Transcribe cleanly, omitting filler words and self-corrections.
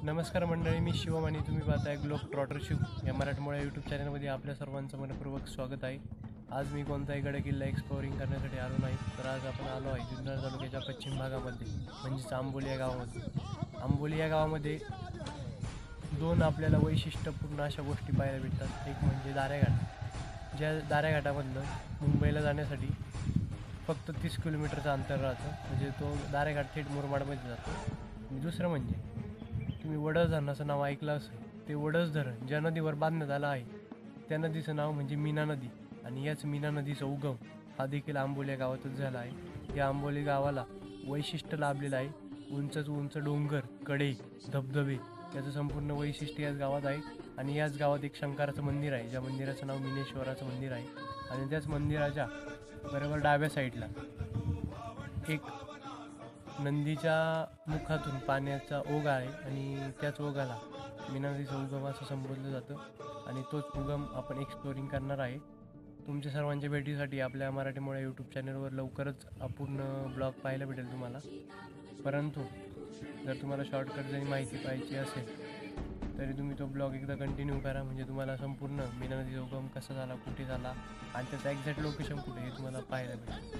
नमस्कार मंडळी, मी शिवम आणि तुम्ही पाहताय ग्लोब ट्रॉटर शिव या मराठमोळ्या यूट्यूब चॅनलमध्ये आपल्या सर्वांचं मनपूर्वक स्वागत आहे. आज मी कोणताही गड किल्ला एक्सप्लोरिंग करण्यासाठी आलो नाही, तर आज आपण आलो आहे जुन्नर तालुक्याच्या पश्चिम भागामध्ये म्हणजेच आंबोली या गावामध्ये. आंबोली या गावामध्ये दोन आपल्याला वैशिष्ट्यपूर्ण अशा गोष्टी पाहायला भेटतात. एक म्हणजे दारेघाट, ज्या दारेघाटामधनं मुंबईला जाण्यासाठी फक्त 30 किलोमीटरचं अंतर राहतं, म्हणजे तो दारेघाट थेट मुरबाडमध्ये जातो. आणि दुसरं म्हणजे तुम्ही वडस धरणाचं नाव ऐकलं असेल, ते वडस धरण ज्या नदीवर बांधण्यात आलं आहे त्या नदीचं नाव म्हणजे मीना नदी. आणि याच मीना नदीचा उगम हा देखील आंबोली या गावातच झाला आहे. या आंबोली गावाला वैशिष्ट्य लाभलेलं आहे. उंचच उंच डोंगर, कडे, धबधबे याचं संपूर्ण वैशिष्ट्य याच गावात आहे. आणि याच गावात एक शंकराचं मंदिर आहे, ज्या मंदिराचं नाव मिनेश्वराचं मंदिर आहे. आणि त्याच मंदिराच्या बरोबर डाव्या साईडला एक नंदीच्या मुखातून पाण्याचा ओघ आहे आणि त्याच ओघाला मीना नदीचा उगम असं संबोधलं जातं. आणि तोच उगम आपण एक्सप्लोरिंग करणार आहे. तुमच्या सर्वांच्या भेटीसाठी आपल्या मराठीमोळ्या यूट्यूब चॅनलवर लवकरच अपूर्ण ब्लॉग पाहायला भेटेल तुम्हाला. परंतु जर तुम्हाला शॉर्टकट जरी माहिती पाहिजे असेल तरी तुम्ही तो ब्लॉग एकदा कंटिन्यू करा, म्हणजे तुम्हाला संपूर्ण मीना नदीचा उगम कसा झाला, कुठे झाला आणि त्याचं एक्झॅक्ट लोकेशन कुठे हे तुम्हाला पाहायला भेटेल.